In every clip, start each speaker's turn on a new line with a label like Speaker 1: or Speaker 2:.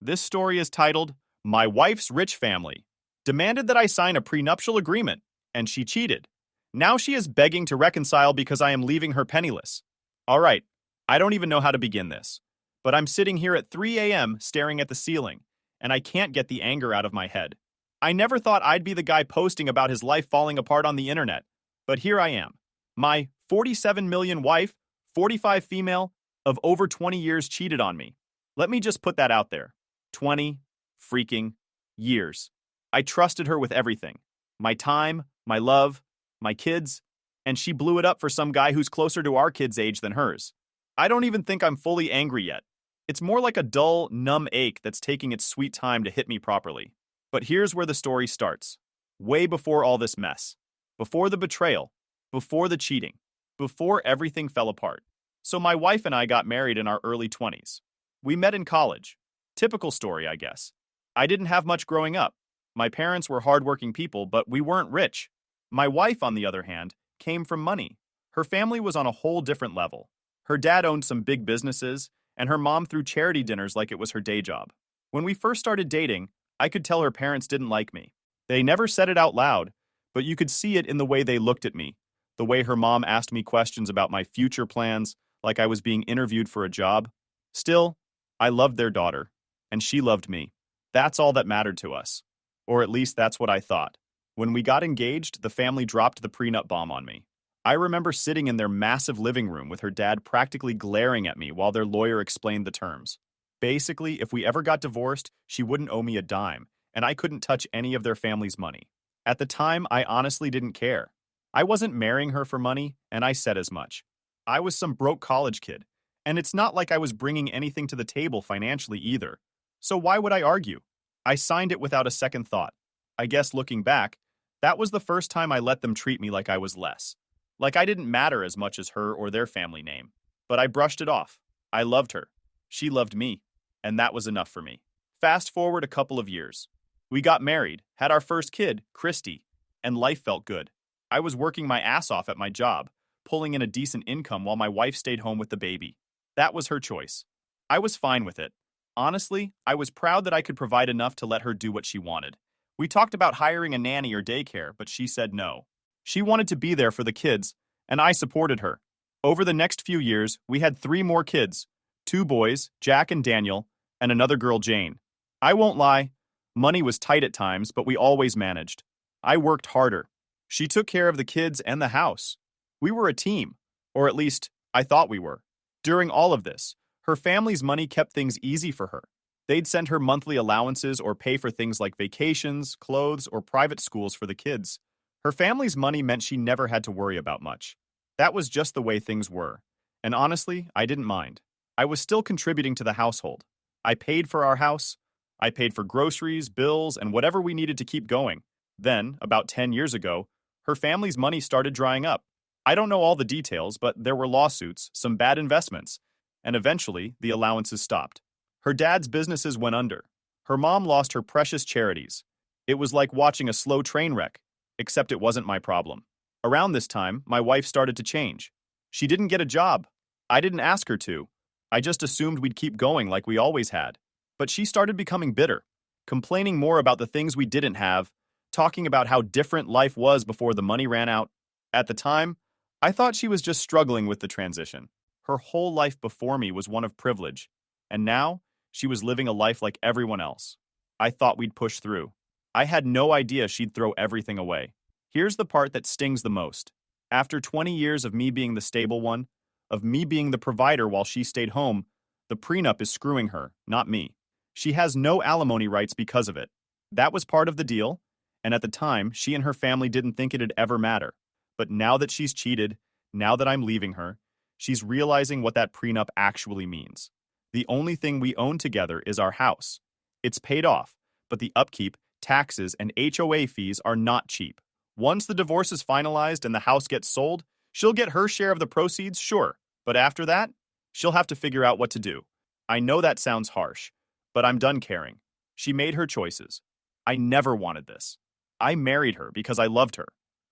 Speaker 1: This story is titled, My Wife's Rich Family Demanded that I sign a prenuptial agreement, and she cheated. Now she is begging to reconcile because I am leaving her penniless. All right, I don't even know how to begin this. But I'm sitting here at 3 a.m. staring at the ceiling, and I can't get the anger out of my head. I never thought I'd be the guy posting about his life falling apart on the internet, but here I am. My 47 million wife, 45 female, of over 20 years cheated on me. Let me just put that out there. 20 freaking years. I trusted her with everything. My time, my love, my kids, and she blew it up for some guy who's closer to our kids' age than hers. I don't even think I'm fully angry yet. It's more like a dull, numb ache that's taking its sweet time to hit me properly. But here's where the story starts. Way before all this mess. Before the betrayal. Before the cheating. Before everything fell apart. So my wife and I got married in our early 20s. We met in college. Typical story, I guess. I didn't have much growing up. My parents were hardworking people, but we weren't rich. My wife, on the other hand, came from money. Her family was on a whole different level. Her dad owned some big businesses, and her mom threw charity dinners like it was her day job. When we first started dating, I could tell her parents didn't like me. They never said it out loud, but you could see it in the way they looked at me, the way her mom asked me questions about my future plans, like I was being interviewed for a job. Still, I loved their daughter, and she loved me. That's all that mattered to us. Or at least that's what I thought. When we got engaged, the family dropped the prenup bomb on me. I remember sitting in their massive living room with her dad practically glaring at me while their lawyer explained the terms. Basically, if we ever got divorced, she wouldn't owe me a dime, and I couldn't touch any of their family's money. At the time, I honestly didn't care. I wasn't marrying her for money, and I said as much. I was some broke college kid, and it's not like I was bringing anything to the table financially either. So why would I argue? I signed it without a second thought. I guess looking back, that was the first time I let them treat me like I was less. Like I didn't matter as much as her or their family name. But I brushed it off. I loved her. She loved me. And that was enough for me. Fast forward a couple of years. We got married, had our first kid, Christy, and life felt good. I was working my ass off at my job, pulling in a decent income while my wife stayed home with the baby. That was her choice. I was fine with it. Honestly, I was proud that I could provide enough to let her do what she wanted. We talked about hiring a nanny or daycare, but she said no. She wanted to be there for the kids, and I supported her. Over the next few years, we had 3 more kids, 2 boys, Jack and Daniel, and another girl, Jane. I won't lie, money was tight at times, but we always managed. I worked harder. She took care of the kids and the house. We were a team, or at least, I thought we were. During all of this, her family's money kept things easy for her. They'd send her monthly allowances or pay for things like vacations, clothes, or private schools for the kids. Her family's money meant she never had to worry about much. That was just the way things were. And honestly, I didn't mind. I was still contributing to the household. I paid for our house. I paid for groceries, bills, and whatever we needed to keep going. Then, about 10 years ago, her family's money started drying up. I don't know all the details, but there were lawsuits, some bad investments, and eventually the allowances stopped. Her dad's businesses went under. Her mom lost her precious charities. It was like watching a slow train wreck, except it wasn't my problem. Around this time, my wife started to change. She didn't get a job. I didn't ask her to. I just assumed we'd keep going like we always had. But she started becoming bitter, complaining more about the things we didn't have, talking about how different life was before the money ran out. At the time, I thought she was just struggling with the transition. Her whole life before me was one of privilege, and now she was living a life like everyone else. I thought we'd push through. I had no idea she'd throw everything away. Here's the part that stings the most. After 20 years of me being the stable one, of me being the provider while she stayed home, the prenup is screwing her, not me. She has no alimony rights because of it. That was part of the deal, and at the time, she and her family didn't think it'd ever matter. But now that she's cheated, now that I'm leaving her, she's realizing what that prenup actually means. The only thing we own together is our house. It's paid off, but the upkeep, taxes, and HOA fees are not cheap. Once the divorce is finalized and the house gets sold, she'll get her share of the proceeds, sure. But after that, she'll have to figure out what to do. I know that sounds harsh, but I'm done caring. She made her choices. I never wanted this. I married her because I loved her.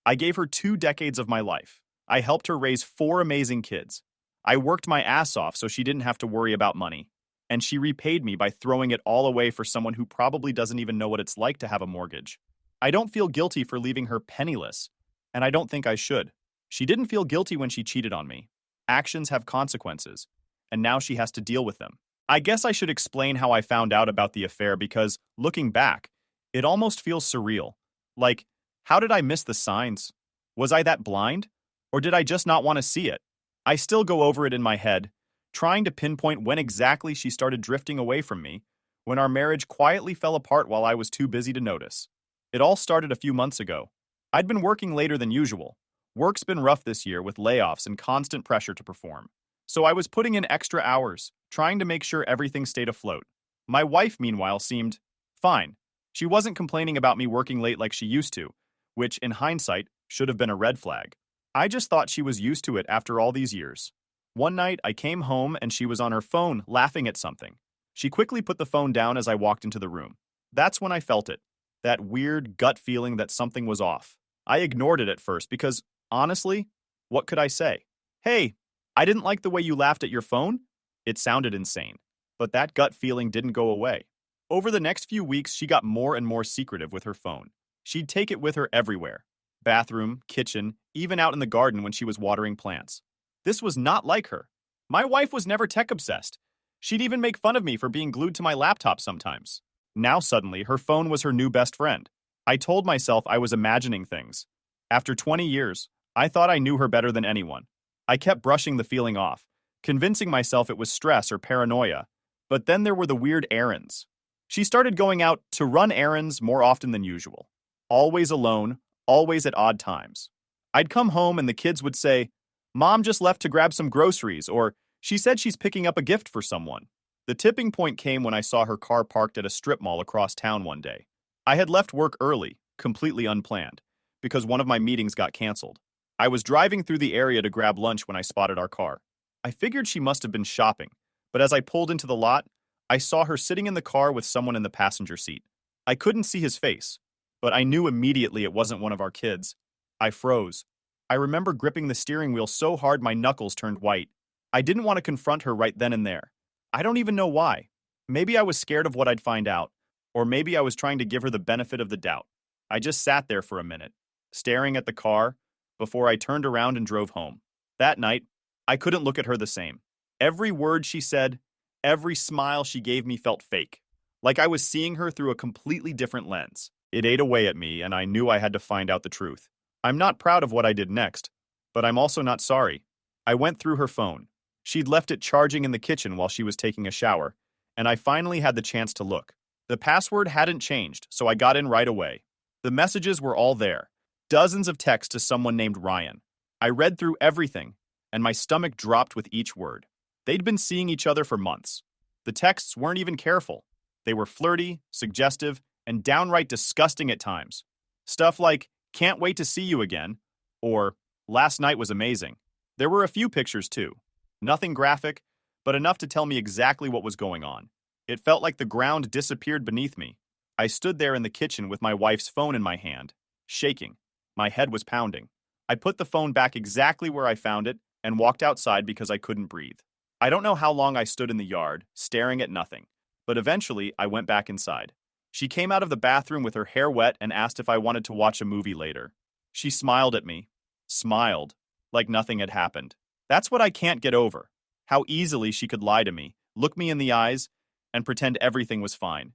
Speaker 1: I gave her 2 decades of my life. I helped her raise 4 amazing kids. I worked my ass off so she didn't have to worry about money. and she repaid me by throwing it all away for someone who probably doesn't even know what it's like to have a mortgage. I don't feel guilty for leaving her penniless, and I don't think I should. She didn't feel guilty when she cheated on me. Actions have consequences, and now she has to deal with them. I guess I should explain how I found out about the affair because, looking back, it almost feels surreal. Like, how did I miss the signs? Was I that blind? Or did I just not want to see it? I still go over it in my head, trying to pinpoint when exactly she started drifting away from me, when our marriage quietly fell apart while I was too busy to notice. It all started a few months ago. I'd been working later than usual. Work's been rough this year with layoffs and constant pressure to perform. So I was putting in extra hours, trying to make sure everything stayed afloat. My wife, meanwhile, seemed fine. She wasn't complaining about me working late like she used to, which, in hindsight, should have been a red flag. I just thought she was used to it after all these years. One night, I came home and she was on her phone laughing at something. She quickly put the phone down as I walked into the room. That's when I felt it. That weird gut feeling that something was off. I ignored it at first because, honestly, what could I say? Hey, I didn't like the way you laughed at your phone? It sounded insane. But that gut feeling didn't go away. Over the next few weeks, she got more and more secretive with her phone. She'd take it with her everywhere. Bathroom, kitchen, even out in the garden when she was watering plants. This was not like her. My wife was never tech-obsessed. She'd even make fun of me for being glued to my laptop sometimes. Now suddenly, her phone was her new best friend. I told myself I was imagining things. After 20 years, I thought I knew her better than anyone. I kept brushing the feeling off, convincing myself it was stress or paranoia. But then there were the weird errands. She started going out to run errands more often than usual. Always alone, always at odd times. I'd come home and the kids would say, "Mom just left to grab some groceries," or "She said she's picking up a gift for someone." The tipping point came when I saw her car parked at a strip mall across town one day. I had left work early, completely unplanned, because one of my meetings got canceled. I was driving through the area to grab lunch when I spotted our car. I figured she must have been shopping, but as I pulled into the lot, I saw her sitting in the car with someone in the passenger seat. I couldn't see his face, but I knew immediately it wasn't one of our kids. I froze. I remember gripping the steering wheel so hard my knuckles turned white. I didn't want to confront her right then and there. I don't even know why. Maybe I was scared of what I'd find out, or maybe I was trying to give her the benefit of the doubt. I just sat there for a minute, staring at the car, before I turned around and drove home. That night, I couldn't look at her the same. Every word she said, every smile she gave me felt fake, like I was seeing her through a completely different lens. It ate away at me, and I knew I had to find out the truth. I'm not proud of what I did next, but I'm also not sorry. I went through her phone. She'd left it charging in the kitchen while she was taking a shower, and I finally had the chance to look. The password hadn't changed, so I got in right away. The messages were all there. Dozens of texts to someone named Ryan. I read through everything, and my stomach dropped with each word. They'd been seeing each other for months. The texts weren't even careful. They were flirty, suggestive, and downright disgusting at times. Stuff like, "Can't wait to see you again," or "Last night was amazing." There were a few pictures too. Nothing graphic, but enough to tell me exactly what was going on. It felt like the ground disappeared beneath me. I stood there in the kitchen with my wife's phone in my hand, shaking. My head was pounding. I put the phone back exactly where I found it and walked outside because I couldn't breathe. I don't know how long I stood in the yard, staring at nothing, but eventually I went back inside. She came out of the bathroom with her hair wet and asked if I wanted to watch a movie later. She smiled at me. Smiled, like nothing had happened. That's what I can't get over. How easily she could lie to me, look me in the eyes, and pretend everything was fine.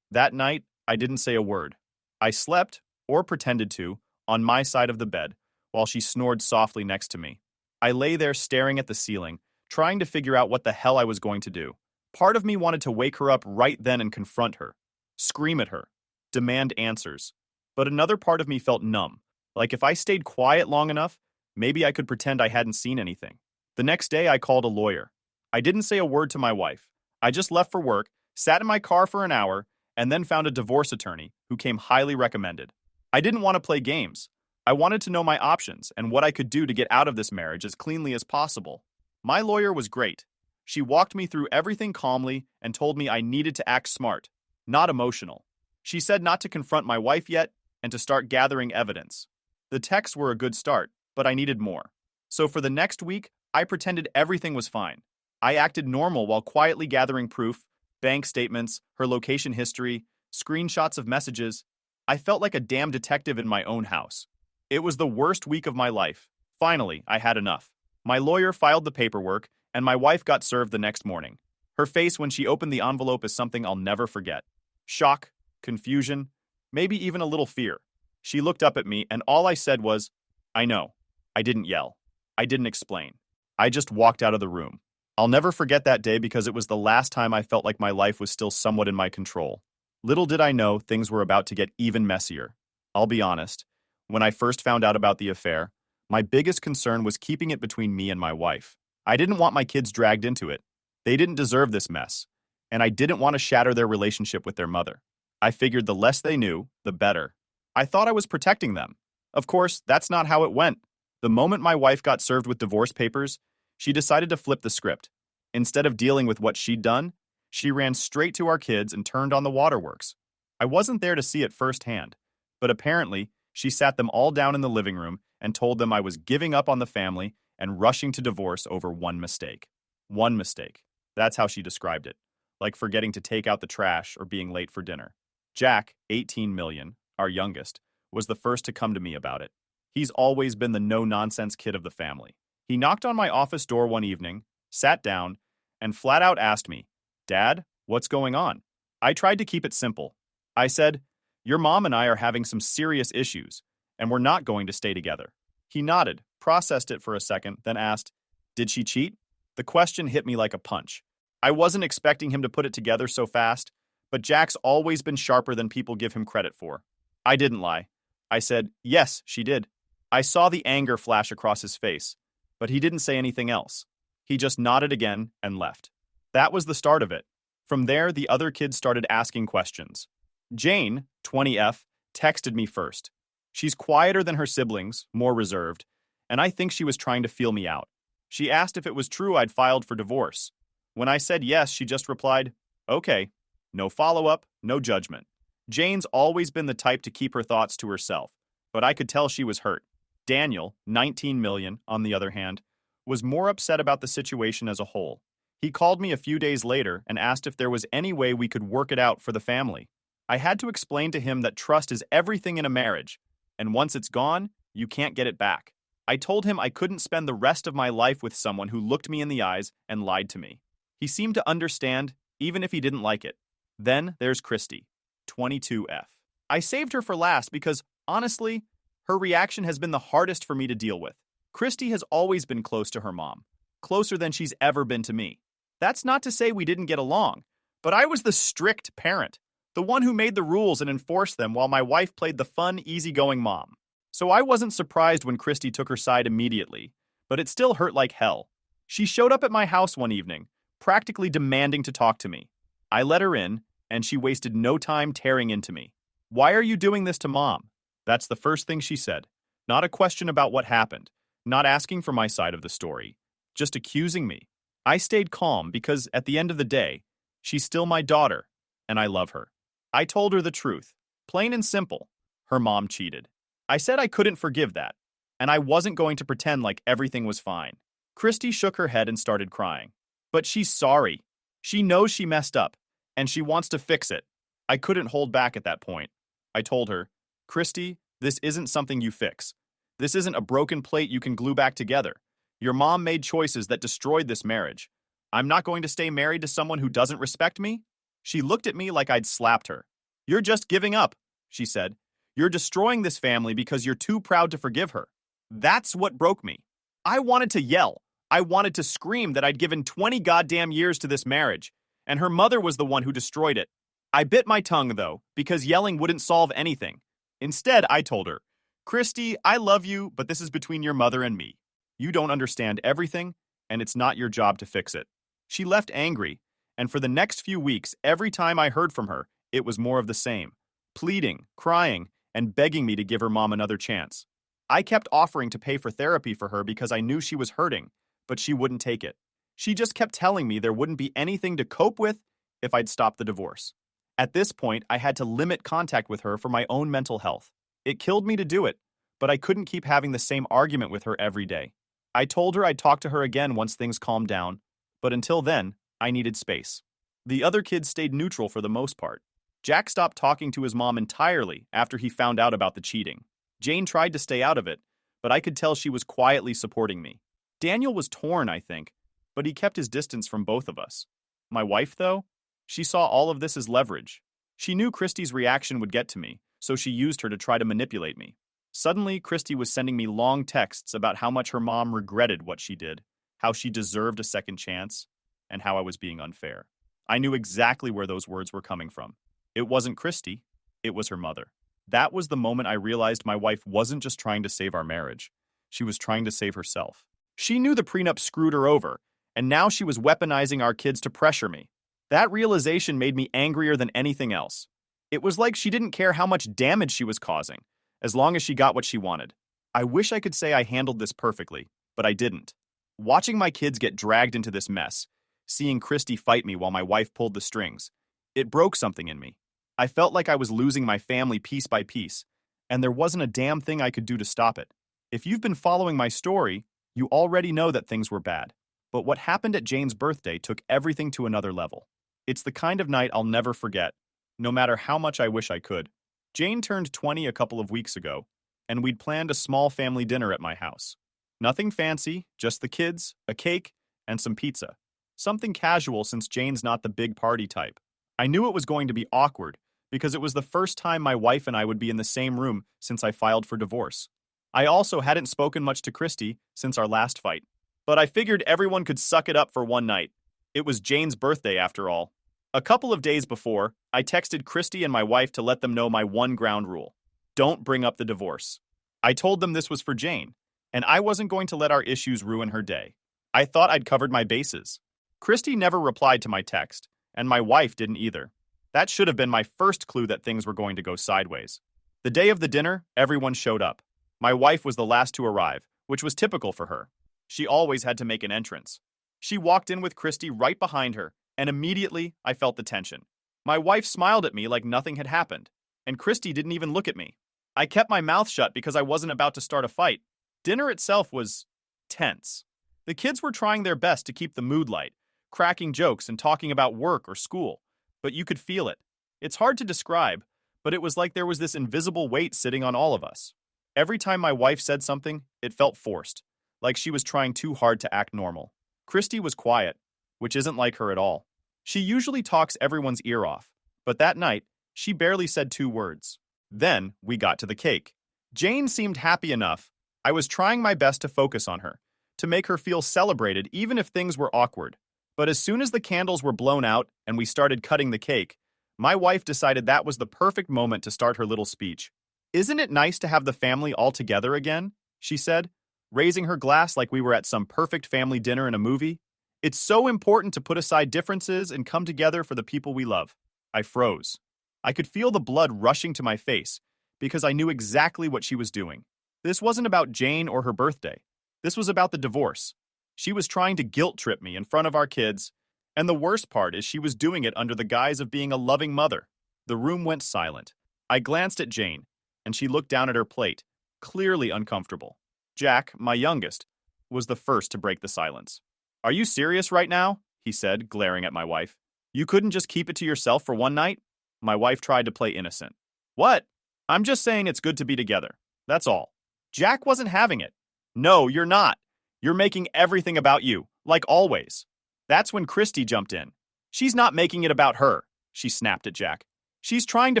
Speaker 1: That night, I didn't say a word. I slept, or pretended to, on my side of the bed, while she snored softly next to me. I lay there staring at the ceiling, trying to figure out what the hell I was going to do. Part of me wanted to wake her up right then and confront her, scream at her, demand answers. But another part of me felt numb, like if I stayed quiet long enough, maybe I could pretend I hadn't seen anything. The next day, I called a lawyer. I didn't say a word to my wife. I just left for work, sat in my car for an hour, and then found a divorce attorney who came highly recommended. I didn't want to play games. I wanted to know my options and what I could do to get out of this marriage as cleanly as possible. My lawyer was great. She walked me through everything calmly and told me I needed to act smart, not emotional. She said not to confront my wife yet and to start gathering evidence. The texts were a good start, but I needed more. So for the next week, I pretended everything was fine. I acted normal while quietly gathering proof, bank statements, her location history, screenshots of messages. I felt like a damn detective in my own house. It was the worst week of my life. Finally, I had enough. My lawyer filed the paperwork, and my wife got served the next morning. Her face when she opened the envelope is something I'll never forget. Shock, confusion, maybe even a little fear. She looked up at me, and all I said was, I know. I didn't yell. I didn't explain. I just walked out of the room. I'll never forget that day because it was the last time I felt like my life was still somewhat in my control. Little did I know things were about to get even messier. I'll be honest, when I first found out about the affair, my biggest concern was keeping it between me and my wife. I didn't want my kids dragged into it. They didn't deserve this mess, and I didn't want to shatter their relationship with their mother. I figured the less they knew, the better. I thought I was protecting them. Of course, that's not how it went. The moment my wife got served with divorce papers, she decided to flip the script. Instead of dealing with what she'd done, she ran straight to our kids and turned on the waterworks. I wasn't there to see it firsthand, but apparently, she sat them all down in the living room and told them I was giving up on the family and rushing to divorce over one mistake. One mistake. That's how she described it, like forgetting to take out the trash or being late for dinner. Jack, 18 million, our youngest, was the first to come to me about it. He's always been the no-nonsense kid of the family. He knocked on my office door one evening, sat down, and flat out asked me, Dad, what's going on? I tried to keep it simple. I said, your mom and I are having some serious issues, and we're not going to stay together. He nodded, processed it for a second, then asked, did she cheat? The question hit me like a punch. I wasn't expecting him to put it together so fast, but Jack's always been sharper than people give him credit for. I didn't lie. I said, yes, she did. I saw the anger flash across his face, but he didn't say anything else. He just nodded again and left. That was the start of it. From there, the other kids started asking questions. Jane, 20F, texted me first. She's quieter than her siblings, more reserved, and I think she was trying to feel me out. She asked if it was true I'd filed for divorce. When I said yes, she just replied, okay. No follow-up, no judgment. Jane's always been the type to keep her thoughts to herself, but I could tell she was hurt. Daniel, 19 million, on the other hand, was more upset about the situation as a whole. He called me a few days later and asked if there was any way we could work it out for the family. I had to explain to him that trust is everything in a marriage, and once it's gone, you can't get it back. I told him I couldn't spend the rest of my life with someone who looked me in the eyes and lied to me. He seemed to understand, even if he didn't like it. Then there's Christy, 22F. I saved her for last because, honestly, her reaction has been the hardest for me to deal with. Christy has always been close to her mom, closer than she's ever been to me. That's not to say we didn't get along, but I was the strict parent, the one who made the rules and enforced them while my wife played the fun, easygoing mom. So I wasn't surprised when Christy took her side immediately, but it still hurt like hell. She showed up at my house one evening, practically demanding to talk to me. I let her in, and she wasted no time tearing into me. Why are you doing this to Mom? That's the first thing she said. Not a question about what happened, not asking for my side of the story, just accusing me. I stayed calm because, at the end of the day, she's still my daughter, and I love her. I told her the truth, plain and simple. Her mom cheated. I said I couldn't forgive that, and I wasn't going to pretend like everything was fine. Christy shook her head and started crying. But she's sorry. She knows she messed up, and she wants to fix it. I couldn't hold back at that point. I told her, Christy, this isn't something you fix. This isn't a broken plate you can glue back together. Your mom made choices that destroyed this marriage. I'm not going to stay married to someone who doesn't respect me. She looked at me like I'd slapped her. You're just giving up, she said. You're destroying this family because you're too proud to forgive her. That's what broke me. I wanted to yell. I wanted to scream that I'd given 20 goddamn years to this marriage, and her mother was the one who destroyed it. I bit my tongue, though, because yelling wouldn't solve anything. Instead, I told her, Christy, I love you, but this is between your mother and me. You don't understand everything, and it's not your job to fix it. She left angry, and for the next few weeks, every time I heard from her, it was more of the same. Pleading, crying, and begging me to give her mom another chance. I kept offering to pay for therapy for her because I knew she was hurting, but she wouldn't take it. She just kept telling me there wouldn't be anything to cope with if I'd stop the divorce. At this point, I had to limit contact with her for my own mental health. It killed me to do it, but I couldn't keep having the same argument with her every day. I told her I'd talk to her again once things calmed down, But until then, I needed space. The other kids stayed neutral for the most part. Jack stopped talking to his mom entirely after he found out about the cheating. Jane tried to stay out of it, but I could tell she was quietly supporting me. Daniel was torn, I think, but he kept his distance from both of us. My wife, though, she saw all of this as leverage. She knew Christy's reaction would get to me, so she used her to try to manipulate me. Suddenly, Christy was sending me long texts about how much her mom regretted what she did, how she deserved a second chance, and how I was being unfair. I knew exactly where those words were coming from. It wasn't Christy, it was her mother. That was the moment I realized my wife wasn't just trying to save our marriage. She was trying to save herself. She knew the prenup screwed her over, and now she was weaponizing our kids to pressure me. That realization made me angrier than anything else. It was like she didn't care how much damage she was causing, as long as she got what she wanted. I wish I could say I handled this perfectly, but I didn't. Watching my kids get dragged into this mess, seeing Christy fight me while my wife pulled the strings, it broke something in me. I felt like I was losing my family piece by piece, and there wasn't a damn thing I could do to stop it. If you've been following my story, you already know that things were bad. But what happened at Jane's birthday took everything to another level. It's the kind of night I'll never forget, no matter how much I wish I could. Jane turned 20 a couple of weeks ago, and we'd planned a small family dinner at my house. Nothing fancy, just the kids, a cake, and some pizza. Something casual since Jane's not the big party type. I knew it was going to be awkward, because it was the first time my wife and I would be in the same room since I filed for divorce. I also hadn't spoken much to Christy since our last fight. But I figured everyone could suck it up for one night. It was Jane's birthday after all. A couple of days before, I texted Christy and my wife to let them know my one ground rule. Don't bring up the divorce. I told them this was for Jane, and I wasn't going to let our issues ruin her day. I thought I'd covered my bases. Christy never replied to my text, and my wife didn't either. That should have been my first clue that things were going to go sideways. The day of the dinner, everyone showed up. My wife was the last to arrive, which was typical for her. She always had to make an entrance. She walked in with Christy right behind her, and immediately I felt the tension. My wife smiled at me like nothing had happened, and Christy didn't even look at me. I kept my mouth shut because I wasn't about to start a fight. Dinner itself was tense. The kids were trying their best to keep the mood light, cracking jokes and talking about work or school, but you could feel it. It's hard to describe, but it was like there was this invisible weight sitting on all of us. Every time my wife said something, it felt forced, like she was trying too hard to act normal. Christy was quiet, which isn't like her at all. She usually talks everyone's ear off, but that night, she barely said 2 words. Then, we got to the cake. Jane seemed happy enough. I was trying my best to focus on her, to make her feel celebrated even if things were awkward. But as soon as the candles were blown out and we started cutting the cake, my wife decided that was the perfect moment to start her little speech. "Isn't it nice to have the family all together again?" she said, raising her glass like we were at some perfect family dinner in a movie. "It's so important to put aside differences and come together for the people we love." I froze. I could feel the blood rushing to my face because I knew exactly what she was doing. This wasn't about Jane or her birthday. This was about the divorce. She was trying to guilt trip me in front of our kids, and the worst part is she was doing it under the guise of being a loving mother. The room went silent. I glanced at Jane, and she looked down at her plate, clearly uncomfortable. Jack, my youngest, was the first to break the silence. "Are you serious right now?" he said, glaring at my wife. "You couldn't just keep it to yourself for one night?" My wife tried to play innocent. "What? I'm just saying it's good to be together. That's all." Jack wasn't having it. "No, you're not. You're making everything about you, like always." That's when Christy jumped in. "She's not making it about her," she snapped at Jack. "She's trying to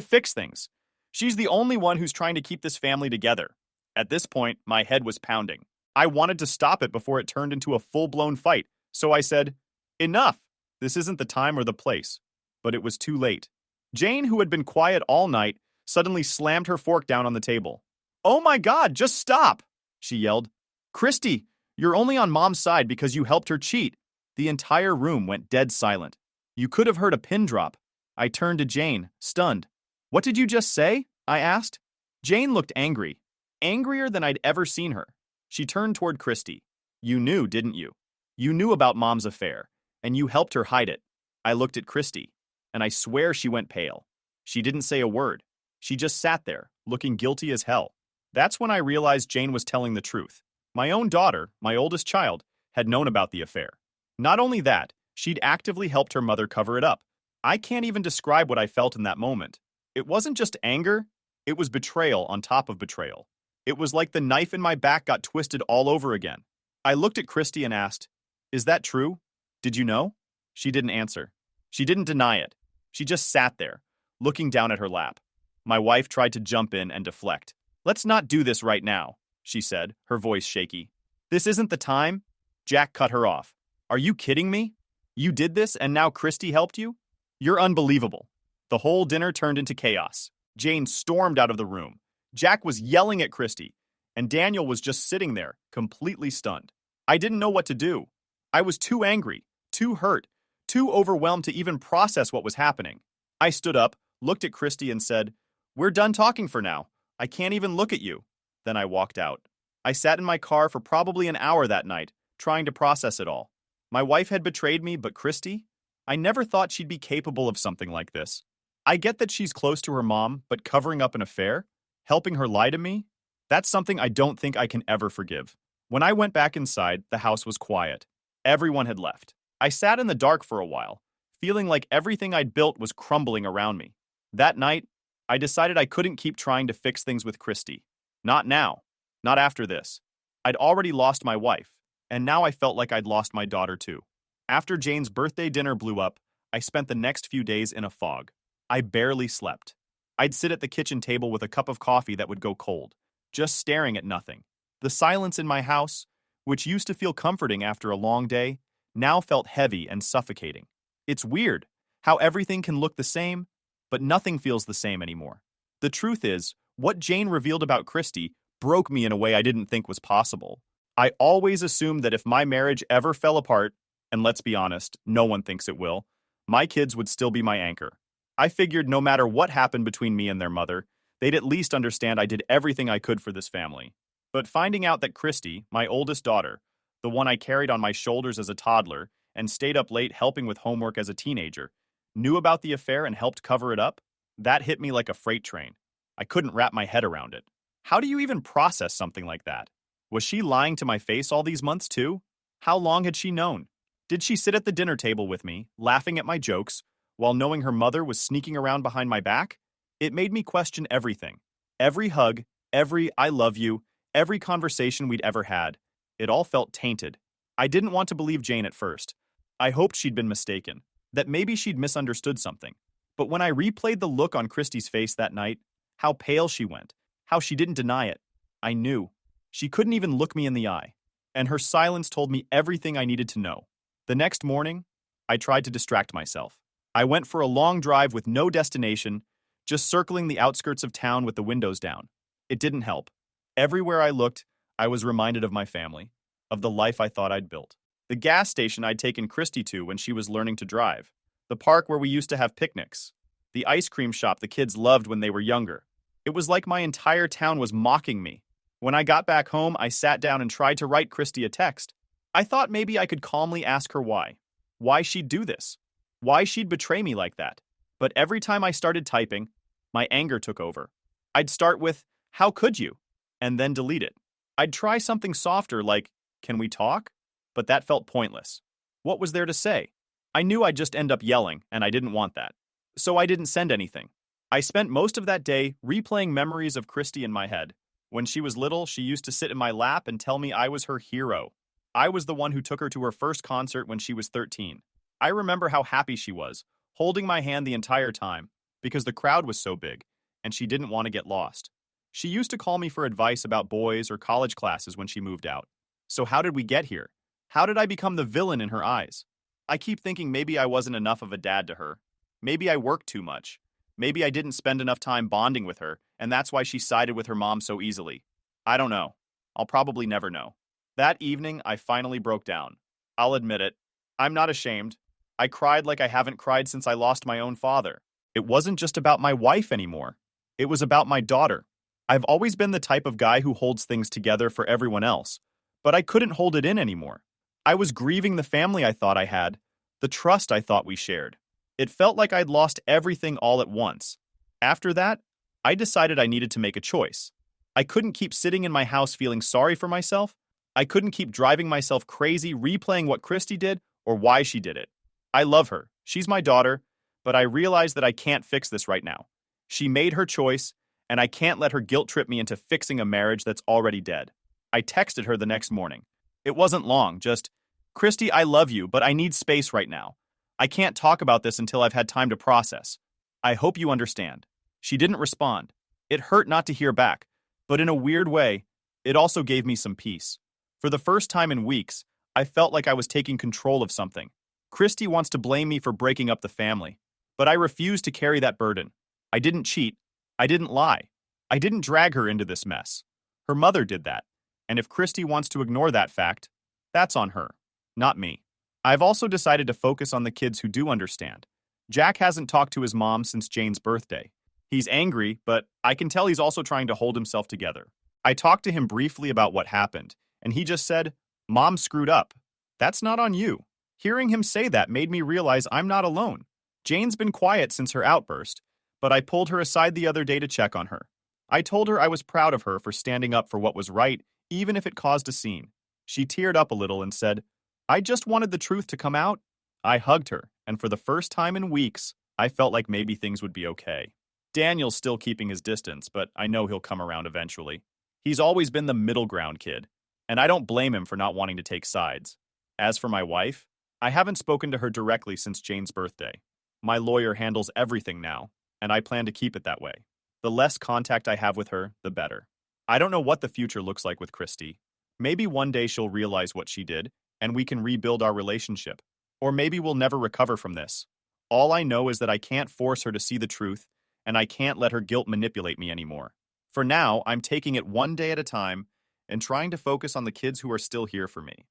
Speaker 1: fix things. She's the only one who's trying to keep this family together." At this point, my head was pounding. I wanted to stop it before it turned into a full-blown fight, so I said, "Enough. This isn't the time or the place." But it was too late. Jane, who had been quiet all night, suddenly slammed her fork down on the table. "Oh my God, just stop!" she yelled. "Christy, you're only on Mom's side because you helped her cheat." The entire room went dead silent. You could have heard a pin drop. I turned to Jane, stunned. "What did you just say?" I asked. Jane looked angry. Angrier than I'd ever seen her. She turned toward Christy. "You knew, didn't you? You knew about Mom's affair, and you helped her hide it." I looked at Christy, and I swear she went pale. She didn't say a word. She just sat there, looking guilty as hell. That's when I realized Jane was telling the truth. My own daughter, my oldest child, had known about the affair. Not only that, she'd actively helped her mother cover it up. I can't even describe what I felt in that moment. It wasn't just anger, it was betrayal on top of betrayal. It was like the knife in my back got twisted all over again. I looked at Christy and asked, "Is that true? Did you know?" She didn't answer. She didn't deny it. She just sat there, looking down at her lap. My wife tried to jump in and deflect. "Let's not do this right now," she said, her voice shaky. "This isn't the time." Jack cut her off. "Are you kidding me? You did this and now Christy helped you? You're unbelievable." The whole dinner turned into chaos. Jane stormed out of the room. Jack was yelling at Christy, and Daniel was just sitting there, completely stunned. I didn't know what to do. I was too angry, too hurt, too overwhelmed to even process what was happening. I stood up, looked at Christy and said, "We're done talking for now. I can't even look at you." Then I walked out. I sat in my car for probably an hour that night, trying to process it all. My wife had betrayed me, but Christy? I never thought she'd be capable of something like this. I get that she's close to her mom, but covering up an affair? Helping her lie to me? That's something I don't think I can ever forgive. When I went back inside, the house was quiet. Everyone had left. I sat in the dark for a while, feeling like everything I'd built was crumbling around me. That night, I decided I couldn't keep trying to fix things with Christy. Not now. Not after this. I'd already lost my wife, and now I felt like I'd lost my daughter too. After Jane's birthday dinner blew up, I spent the next few days in a fog. I barely slept. I'd sit at the kitchen table with a cup of coffee that would go cold, just staring at nothing. The silence in my house, which used to feel comforting after a long day, now felt heavy and suffocating. It's weird how everything can look the same, but nothing feels the same anymore. The truth is, what Jane revealed about Christy broke me in a way I didn't think was possible. I always assumed that if my marriage ever fell apart, and let's be honest, no one thinks it will, my kids would still be my anchor. I figured no matter what happened between me and their mother, they'd at least understand I did everything I could for this family. But finding out that Christy, my oldest daughter, the one I carried on my shoulders as a toddler and stayed up late helping with homework as a teenager, knew about the affair and helped cover it up, that hit me like a freight train. I couldn't wrap my head around it. How do you even process something like that? Was she lying to my face all these months too? How long had she known? Did she sit at the dinner table with me, laughing at my jokes, while knowing her mother was sneaking around behind my back? It made me question everything. Every hug, every "I love you," every conversation we'd ever had. It all felt tainted. I didn't want to believe Jane at first. I hoped she'd been mistaken, that maybe she'd misunderstood something. But when I replayed the look on Christy's face that night, how pale she went, how she didn't deny it, I knew. She couldn't even look me in the eye, and her silence told me everything I needed to know. The next morning, I tried to distract myself. I went for a long drive with no destination, just circling the outskirts of town with the windows down. It didn't help. Everywhere I looked, I was reminded of my family, of the life I thought I'd built. The gas station I'd taken Christy to when she was learning to drive. The park where we used to have picnics. The ice cream shop the kids loved when they were younger. It was like my entire town was mocking me. When I got back home, I sat down and tried to write Christy a text. I thought maybe I could calmly ask her why. Why she'd do this. Why she'd betray me like that. But every time I started typing, my anger took over. I'd start with, "How could you?" and then delete it. I'd try something softer like, "Can we talk?" But that felt pointless. What was there to say? I knew I'd just end up yelling, and I didn't want that. So I didn't send anything. I spent most of that day replaying memories of Christy in my head. When she was little, she used to sit in my lap and tell me I was her hero. I was the one who took her to her first concert when she was 13. I remember how happy she was, holding my hand the entire time, because the crowd was so big, and she didn't want to get lost. She used to call me for advice about boys or college classes when she moved out. So how did we get here? How did I become the villain in her eyes? I keep thinking maybe I wasn't enough of a dad to her. Maybe I worked too much. Maybe I didn't spend enough time bonding with her, and that's why she sided with her mom so easily. I don't know. I'll probably never know. That evening, I finally broke down. I'll admit it. I'm not ashamed. I cried like I haven't cried since I lost my own father. It wasn't just about my wife anymore. It was about my daughter. I've always been the type of guy who holds things together for everyone else, but I couldn't hold it in anymore. I was grieving the family I thought I had, the trust I thought we shared. It felt like I'd lost everything all at once. After that, I decided I needed to make a choice. I couldn't keep sitting in my house feeling sorry for myself. I couldn't keep driving myself crazy replaying what Christy did or why she did it. I love her. She's my daughter, but I realize that I can't fix this right now. She made her choice, and I can't let her guilt trip me into fixing a marriage that's already dead. I texted her the next morning. It wasn't long, just, Christy, I love you, but I need space right now. I can't talk about this until I've had time to process. I hope you understand. She didn't respond. It hurt not to hear back, but in a weird way, it also gave me some peace. For the first time in weeks, I felt like I was taking control of something. Christy wants to blame me for breaking up the family, but I refuse to carry that burden. I didn't cheat. I didn't lie. I didn't drag her into this mess. Her mother did that, and if Christy wants to ignore that fact, that's on her, not me. I've also decided to focus on the kids who do understand. Jack hasn't talked to his mom since Jane's birthday. He's angry, but I can tell he's also trying to hold himself together. I talked to him briefly about what happened, and he just said, "Mom screwed up. That's not on you." Hearing him say that made me realize I'm not alone. Jane's been quiet since her outburst, but I pulled her aside the other day to check on her. I told her I was proud of her for standing up for what was right, even if it caused a scene. She teared up a little and said, "I just wanted the truth to come out." I hugged her, and for the first time in weeks, I felt like maybe things would be okay. Daniel's still keeping his distance, but I know he'll come around eventually. He's always been the middle ground kid, and I don't blame him for not wanting to take sides. As for my wife, I haven't spoken to her directly since Jane's birthday. My lawyer handles everything now, and I plan to keep it that way. The less contact I have with her, the better. I don't know what the future looks like with Christy. Maybe one day she'll realize what she did, and we can rebuild our relationship. Or maybe we'll never recover from this. All I know is that I can't force her to see the truth, and I can't let her guilt manipulate me anymore. For now, I'm taking it one day at a time and trying to focus on the kids who are still here for me.